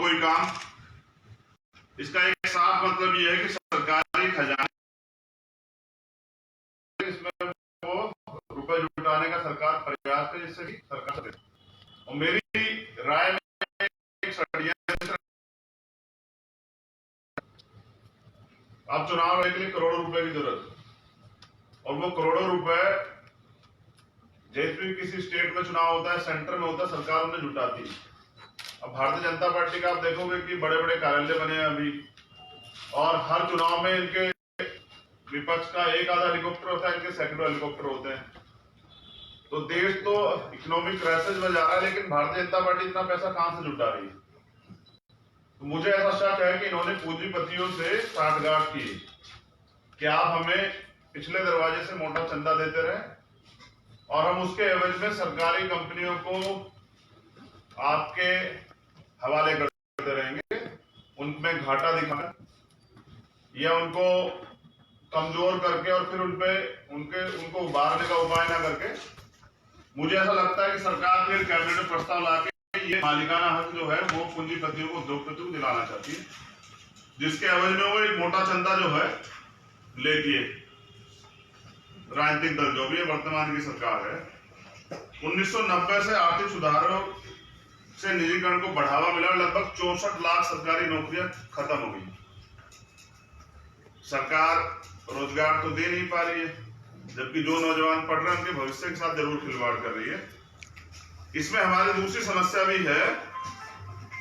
कोई काम। इसका एक साफ मतलब यह है कि सरकारी खजाने इसमें वो रुपए जुटाने का सरकार प्रयास करे, जिससे कि सरकार दे। और मेरी राय में एक षड्यंत्र, अब चुनाव लड़ने के लिए करोड़ों रुपए की जरूरत है, और वो करोड़ों रुपए जैसे भी किसी स्टेट में चुनाव होता है, सेंटर में होता है, सरकार उन्हें जुटाती है। अब भारतीय जनता पार्टी का आप देखोगे कि बड़े बड़े कार्यालय बने हैं अभी, और हर चुनाव में इनके विपक्ष का एक आधा हेलीकॉप्टर होता है, इनके सैकड़ों हेलीकॉप्टर होते हैं। तो देश तो इकोनॉमिक क्राइसिस में जा रहा है, लेकिन भारतीय जनता पार्टी इतना पैसा कहां से जुटा रही है? तो मुझे ऐसा शक है कि इन्होंने पूंजीपतियों से साठगांठ की कि आप हमें पिछले दरवाजे से मोटा चंदा देते रहे और हम उसके एवज में सरकारी कंपनियों को आपके हवाले करते रहेंगे, उनमें घाटा दिखाना या उनको कमजोर करके और फिर उनको उबारने का उपाय ना करके। मुझे ऐसा लगता है कि सरकार फिर कैबिनेट में प्रस्ताव लाके ये मालिकाना हक जो है वो पूंजीपतियों को, उद्योगपतियों को दिलाना चाहती है, जिसके एवज में वो एक मोटा चंदा जो है लेती है। राजनीतिक दल जो भी है, वर्तमान की सरकार है, 1990 से आर्थिक सुधारों से निजीकरण को बढ़ावा मिला, लगभग 64 लाख सरकारी नौकरियां खत्म हो गई। सरकार रोजगार तो दे नहीं पा रही है, जबकि जो नौजवान पढ़ रहे हैं उनके भविष्य के साथ जरूर खिलवाड़ कर रही है। इसमें हमारी दूसरी समस्या भी है,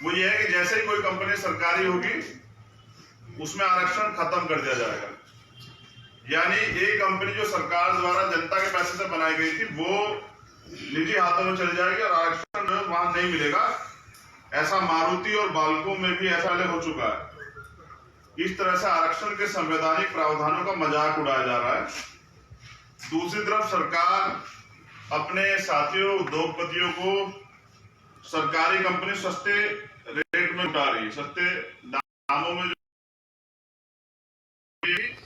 वो ये है कि जैसे ही कोई कंपनी सरकारी होगी उसमें आरक्षण खत्म कर दिया जाएगा। यानी एक कंपनी जो सरकार द्वारा जनता के पैसे से बनाई गई थी वो निजी हाथों में चली जाएगी और आरक्षण वहां नहीं मिलेगा। ऐसा मारुति और बाल्को में भी ऐसा हो चुका है। इस तरह से आरक्षण के संवैधानिक प्रावधानों का मजाक उड़ाया जा रहा है। दूसरी तरफ सरकार अपने साथियों उद्योगपतियों को सरकारी कंपनी सस्ते रेट में उठा रही है, सस्ते दामों में,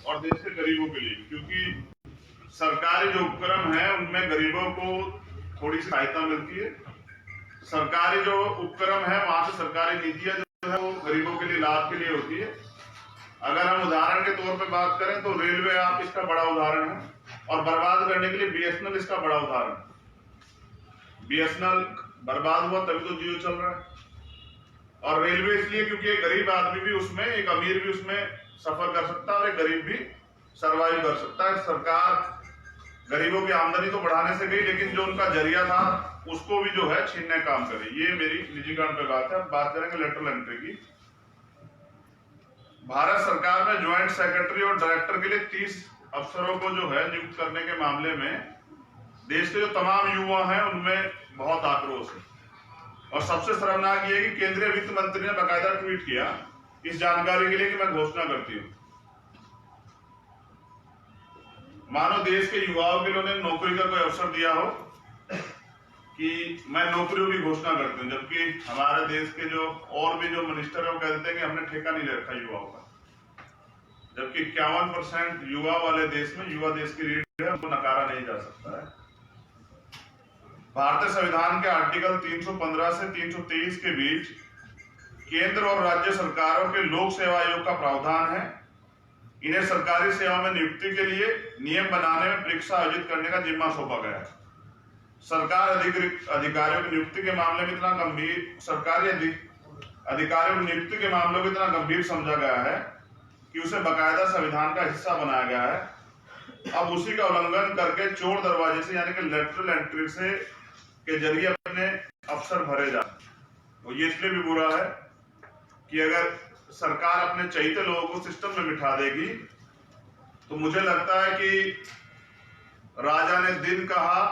और देश के गरीबों के लिए, क्योंकि सरकारी जो उपक्रम है उनमें गरीबों को थोड़ी सी सहायता मिलती है। सरकारी जो उपक्रम है वहां से सरकारी नीतियां जो है वो गरीबों के लिए, लाभ के लिए होती है। अगर हम उदाहरण के तौर पे बात करें तो रेलवे आप इसका बड़ा उदाहरण है, और बर्बाद करने के लिए बीएसएनएल इसका बड़ा उदाहरण है। बीएसएनएल बर्बाद हुआ तभी तो जियो चल रहा है। और रेलवे इसलिए क्योंकि एक गरीब आदमी भी उसमें, एक अमीर भी उसमें सफर कर सकता है और एक गरीब भी सरवाइव कर सकता है। सरकार गरीबों की आमदनी तो बढ़ाने से गई, लेकिन जो उनका जरिया था उसको भी जो है छीनने काम करे। ये मेरी निजीकरण पे बात है। बात करेंगे लेटरल एंट्री की। भारत सरकार में ज्वाइंट सेक्रेटरी और डायरेक्टर के लिए 30 अफसरों को जो है नियुक्त करने के मामले में देश के जो तमाम युवा हैं उनमें बहुत आक्रोश है। और सबसे शर्मनाक ये है कि केंद्रीय वित्त मंत्री ने बाकायदा ट्वीट किया इस जानकारी के लिए कि मैं घोषणा करती हूँ। मानो देश के युवाओं के लिए उन्हें नौकरी का कोई अवसर दिया हो कि मैं नौकरियों की घोषणा करती हूँ, जबकि हमारे देश के जो और भी जो मिनिस्टर है वो कहते हैं कि हमने ठेका नहीं ले रखा युवाओं का। जबकि 51% युवा वाले देश में युवा देश की रीढ़ है, उनको नकारा नहीं जा सकता है। भारतीय संविधान के आर्टिकल 315 से 323 के बीच केंद्र और राज्य सरकारों के लोक सेवा आयोग का प्रावधान है। इन्हें सरकारी सेवा में नियुक्ति के लिए नियम बनाने में परीक्षा आयोजित करने का जिम्मा सौंपा गया है। सरकार अधिकारियों की नियुक्ति के मामले में इतना गंभीर, सरकारी अधिकारियों की नियुक्ति के मामलों को इतना गंभीर समझा गया है कि उसे बाकायदा संविधान का हिस्सा बनाया गया है। अब उसी का उल्लंघन करके चोर दरवाजे से, यानी कि लेटरल एंट्री से के जरिए अपने अफसर भरे जाते। तो ये इसलिए भी बुरा है कि अगर सरकार अपने चहेते लोगों को सिस्टम में बिठा देगी तो मुझे लगता है कि राजा ने दिन कहा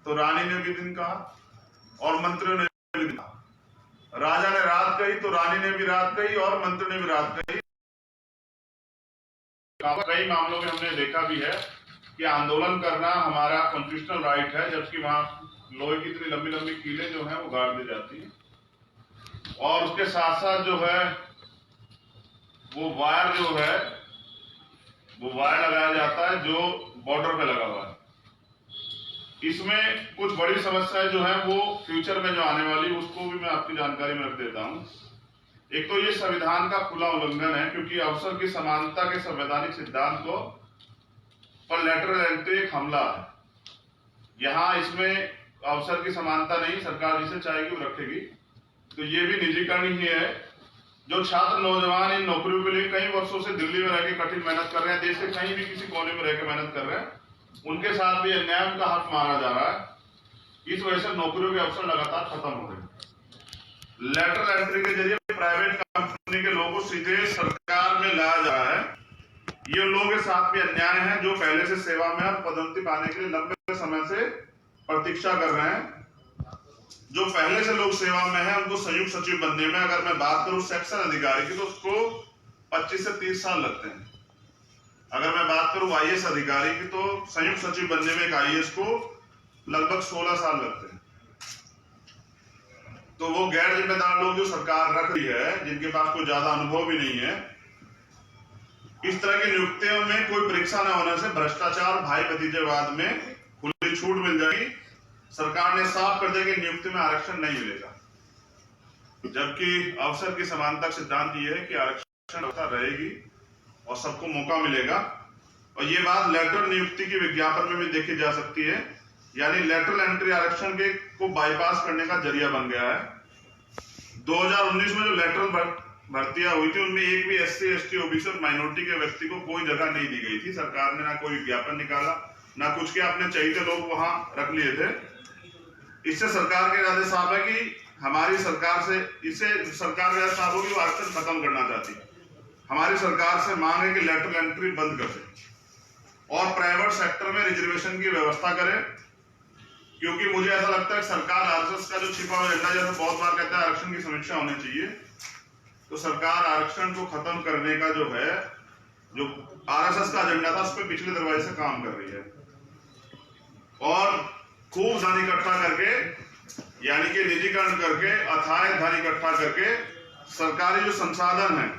तो रानी ने भी दिन कहा और मंत्रियों ने भी दिन कहा। राजा ने रात कही तो रानी ने भी रात कही और मंत्री ने भी रात कही। कई मामलों में हमने देखा भी है कि आंदोलन करना हमारा कॉन्स्टिट्यूशनल राइट है, जबकि वहां लोहे की इतनी लंबी लंबी कीलें जो हैं वो गाड़ दी जाती है। और उसके साथ साथ जो है वो वायर जो है वो वायर लगाया जाता है जो बॉर्डर पे लगा हुआ है। इसमें कुछ बड़ी समस्याएं जो है वो फ्यूचर में जो आने वाली उसको भी मैं आपकी जानकारी में रख देता हूं। एक तो ये संविधान का खुला उल्लंघन है, क्योंकि अवसर की समानता के संवैधानिक सिद्धांत को पर लेटरल एंट्री एक हमला है। यहाँ इसमें अवसर की समानता नहीं, सरकार जिसे चाहेगी वो रखेगी। तो ये भी निजीकरण ही है। जो छात्र नौजवान इन नौकरियों के लिए कई वर्षों से दिल्ली में रह के कठिन मेहनत कर रहे हैं, देश के कहीं भी किसी कोने में रह के मेहनत कर रहे हैं, उनके साथ भी अन्याय, उनका हक मारा जा रहा है। इस वजह से नौकरियों के अवसर लगातार खत्म हो रहे हैं। लेटरल एंट्री के जरिए प्राइवेट कंपनी के लोगों को सीधे सरकार में लाया जा रहा है। ये लोगों के साथ भी अन्याय है जो पहले से सेवा में और पदोन्नति पाने के लिए लंबे समय से प्रतीक्षा कर रहे हैं। जो पहले से लोग सेवा में है उनको संयुक्त सचिव बनने में, अगर मैं बात करूं सेक्शन अधिकारी की, तो उसको 25 से 30 साल लगते हैं। अगर मैं बात करूं आईएएस अधिकारी की, तो संयुक्त सचिव बनने में एक आईएएस को लगभग 16 साल लगते हैं। तो वो गैर जिम्मेदार लोग जो सरकार रख रही है, जिनके पास कोई ज्यादा अनुभव भी नहीं है, इस तरह की नियुक्तियों में कोई परीक्षा न होने से भ्रष्टाचार, भाई भतीजेवाद में खुली छूट मिल जाएगी। सरकार ने साफ कर दिया कि नियुक्ति में आरक्षण नहीं मिलेगा, जबकि अवसर की समानता का सिद्धांत ये है कि आरक्षण व्यवस्था रहेगी और सबको मौका मिलेगा। और ये बात लेटरल नियुक्ति की विज्ञापन में भी देखी जा सकती है। यानी लेटरल एंट्री आरक्षण के को बाईपास करने का जरिया बन गया है। 2019 में जो लेटरल भर्तियां हुई थी, उनमें एक भी SC, ST, OBC और माइनॉरिटी के व्यक्ति को कोई जगह नहीं दी गई थी। सरकार ने ना कोई विज्ञापन निकाला, ना कुछ के अपने चाहिए लोग वहां रख लिए थे। इससे सरकार के इरादे साफ है कि हमारी सरकार से, इससे सरकार का साफ होगी वो आरक्षण खत्म करना चाहती है। हमारी सरकार से मांग है कि लेटरल एंट्री बंद कर दे और प्राइवेट सेक्टर में रिजर्वेशन की व्यवस्था करे। क्योंकि मुझे ऐसा लगता है कि सरकार आरएसएस का जो छिपा हुआ एजेंडा, जैसे बहुत बार कहता है आरक्षण की समीक्षा होनी चाहिए, तो सरकार आरक्षण को खत्म करने का जो है, जो आरएसएस का एजेंडा था, उस पर पिछले दरवाजे से काम कर रही है और खूब धन इकट्ठा करके, यानी कि निजीकरण करके, अथाह धन इकट्ठा करके सरकारी जो संसाधन है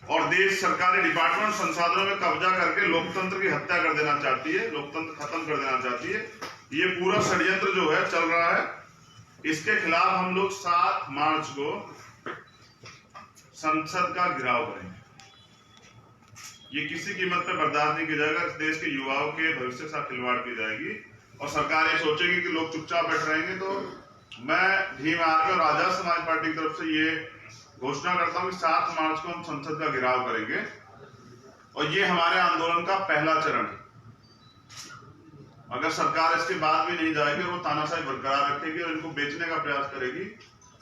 और देश सरकारी डिपार्टमेंट संसाधनों में कब्जा करके लोकतंत्र की हत्या कर देना चाहती है, लोकतंत्र खत्म कर देना चाहती है। ये पूरा षड्यंत्र जो है चल रहा है। इसके खिलाफ हम लोग 7 मार्च को संसद का घेराव करेंगे। ये किसी कीमत पर बर्दाश्त नहीं किया जाएगा। इस देश के युवाओं के भविष्य के साथ खिलवाड़ की जाएगी और सरकार ये सोचेगी कि लोग चुपचाप बैठ रहेंगे। तो मैं भीम आर्मी और आजाद समाज पार्टी की तरफ से ये घोषणा करता हूं कि 7 मार्च को हम संसद का घेराव करेंगे और ये हमारे आंदोलन का पहला चरण है। अगर सरकार इसके बाद भी नहीं जाएगी और वो तानाशाही बरकरार रखेगी और इनको बेचने का प्रयास करेगी,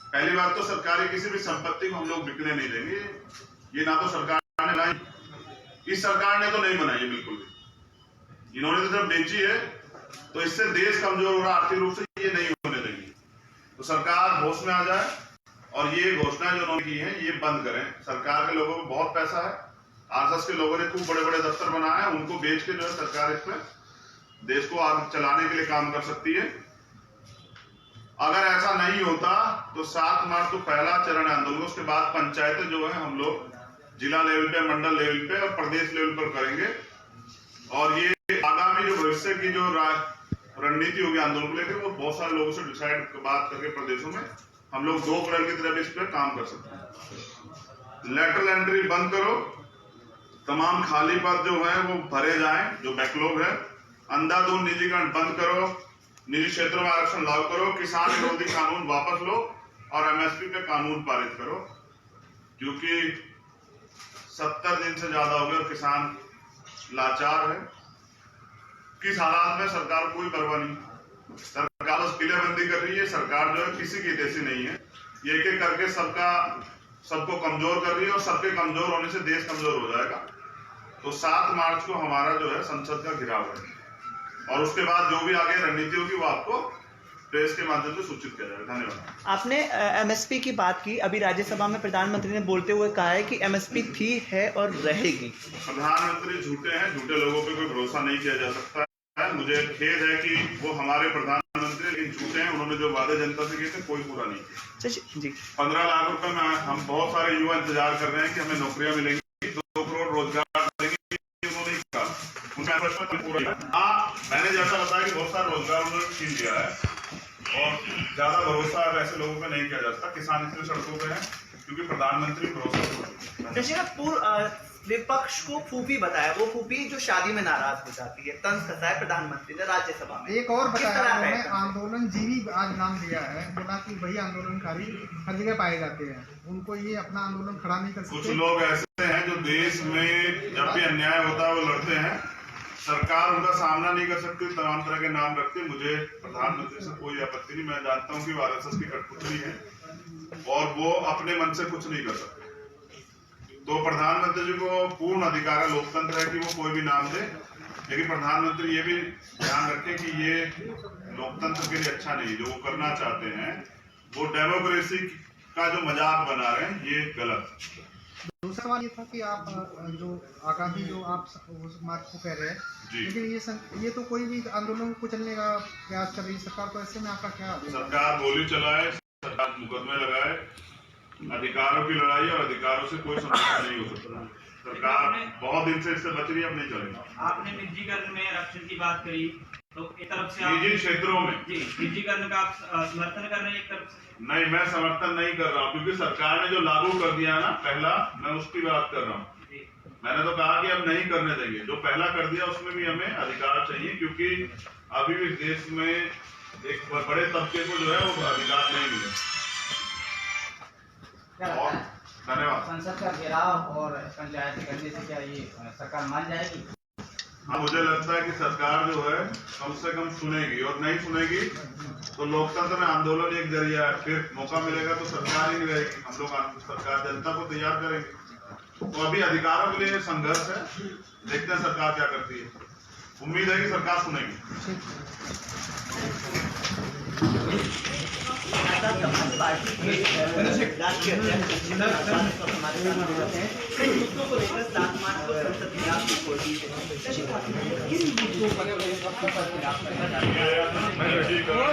पहली बात तो सरकारी किसी भी संपत्ति को हम लोग बिकने नहीं देंगे। ये ना तो सरकार ने बनाई, इस सरकार ने तो नहीं बनाई है बिल्कुल भी। इन्होंने तो जब बेची है तो इससे देश कमजोर हो रहा, आर्थिक रूप से ये नहीं होने देंगे। तो सरकार होश में आ जाए और ये घोषणा जो उन्होंने की है ये बंद करें। सरकार के लोगों को बहुत पैसा है, आरएसएस के लोगों ने खूब बड़े बड़े दफ्तर बनाए हैं, उनको बेच के जो है सरकार इसमें देश को आगे चलाने के लिए काम कर सकती है। अगर ऐसा नहीं होता तो 7 मार्च को पहला चरण आंदोलन, उसके बाद पंचायतें जो है हम लोग जिला लेवल पे, मंडल लेवल पे और प्रदेश लेवल पर करेंगे। और ये आगामी जो भविष्य की जो रणनीति होगी आंदोलन को लेकर, वो बहुत सारे लोगों से डिसाइड बात करके प्रदेशों में हम लोग 2 अप्रैल की तरफ इस पर काम कर सकते हैं। लेटरल एंट्री बंद करो, तमाम खाली पद जो है वो भरे जाएं, जो बैकलॉग है। अंधाधुंध निजीकरण बंद करो, निजी क्षेत्रों में आरक्षण लागू करो, किसान विरोधी कानून वापस लो और एमएसपी पे कानून पारित करो। क्योंकि 70 दिन से ज्यादा हो गए और किसान लाचार है। किस हालात में सरकार कोई परवाह नहीं, सरकार बस किलेबंदी कर रही है। सरकार जो है किसी की हितैषी नहीं है, ये एक एक करके सबको कमजोर कर रही है और सबके कमजोर होने से देश कमजोर हो जाएगा। तो 7 मार्च को हमारा जो है संसद का घेराव है और उसके बाद जो भी आगे रणनीति होगी वो आपको प्रेस के माध्यम से सूचित किया जाएगा। धन्यवाद। आपने एमएसपी की बात की, अभी राज्यसभा में प्रधानमंत्री ने बोलते हुए कहा है कि एमएसपी थी, है और रहेगी। प्रधानमंत्री झूठे हैं, झूठे लोगों पे कोई भरोसा नहीं किया जा सकता है। मुझे खेद है कि वो हमारे प्रधानमंत्री लेकिन झूठे हैं। उन्होंने जो वादे जनता से किए थे कोई पूरा नहीं किया। जी 15 लाख रुपए में हम बहुत सारे युवा इंतजार कर रहे हैं कि हमें नौकरियां मिलेंगी, 2 करोड़ रोजगार देंगे, उन्होंने कहा। मैंने जैसा बताया कि बहुत सारा रोजगार उन्होंने छीन लिया है और ज्यादा भरोसा ऐसे लोगों पे नहीं किया जा सकता। किसान इसलिए सड़कों पे है क्योंकि प्रधानमंत्री भरोसा। जैसे ना विपक्ष को फूफी बताया, वो फूफी जो शादी में नाराज हो जाती है, तंज कसा है प्रधानमंत्री ने राज्यसभा में। एक और किस बताया तरह उन्होंने, है? आंदोलन जीवी आज नाम दिया है, बोला कि वही आंदोलनकारी हर जगह पाए जाते हैं, उनको ये अपना आंदोलन खड़ा नहीं कर कुछ सकते। लोग ऐसे हैं जो देश में जब भी अन्याय होता है वो लड़ते हैं, सरकार उनका सामना नहीं कर सकती, तमाम तरह के नाम रखते हैं। मुझे प्रधानमंत्री से कोई आपत्ति नहीं, मैं जानता हूँ कि वो आरएसएस की कठपुतली है और वो अपने मन से कुछ नहीं कर सकते। तो प्रधानमंत्री जी को पूर्ण अधिकार है, लोकतंत्र है कि वो कोई भी नाम दे, लेकिन प्रधानमंत्री ये भी ध्यान रखें कि ये लोकतंत्र के लिए अच्छा नहीं, जो वो करना चाहते हैं वो डेमोक्रेसी का जो मजाक बना रहे हैं, ये गलत। दूसरा सवाल ये था कि आप जो आगामी जो आप उस मार्च को कह रहे हैं, जी। लेकिन ये तो कोई भी आंदोलन को चलने का प्रयास कर रही है सरकार, तो ऐसे में आपका क्या आदेश है? सरकार गोली चलाए, सरकार मुकदमे लगाए, अधिकारों की लड़ाई और अधिकारों से कोई समझौता नहीं हो सकता। सरकार बहुत दिन से इससे बच रही है, अब नहीं चलेगा। आपने निजीकरण में आरक्षण की बात करी, तो एक तरफ से आप निजी क्षेत्रों में जी निजीकरण का आप समर्थन कर रहे हैं एक तरफ से। नहीं, मैं समर्थन नहीं कर रहा हूँ, क्योंकि सरकार ने जो लागू कर दिया ना पहला, मैं उसकी बात कर रहा हूँ। मैंने तो कहा कि अब नहीं करने देंगे, जो पहला कर दिया उसमें भी हमें अधिकार चाहिए, क्योंकि अभी भी देश में एक बड़े तबके को जो है वो अधिकार नहीं मिले। और धन्यवाद। संसद का घेराव और पंचायती करने से क्या ये सरकार मान जाएगी? हाँ, मुझे लगता है कि सरकार जो है कम से कम सुनेगी, और नहीं सुनेगी तो लोकतंत्र में आंदोलन एक जरिया है, फिर मौका मिलेगा तो सरकार ही नहीं रहेगी, हम लोग सरकार जनता को तैयार करेंगे। तो अभी अधिकारों के लिए संघर्ष है, देखते हैं सरकार क्या करती है, उम्मीद है कि सरकार सुनेगी। समाज पार्टी के राष्ट्रीय अध्यक्ष किन मुद्दों को लेकर 7 मार्च को संसद में आपकी कोशिश है? किन मुद्दों पर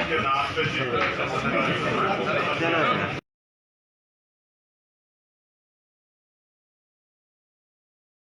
के नाम पे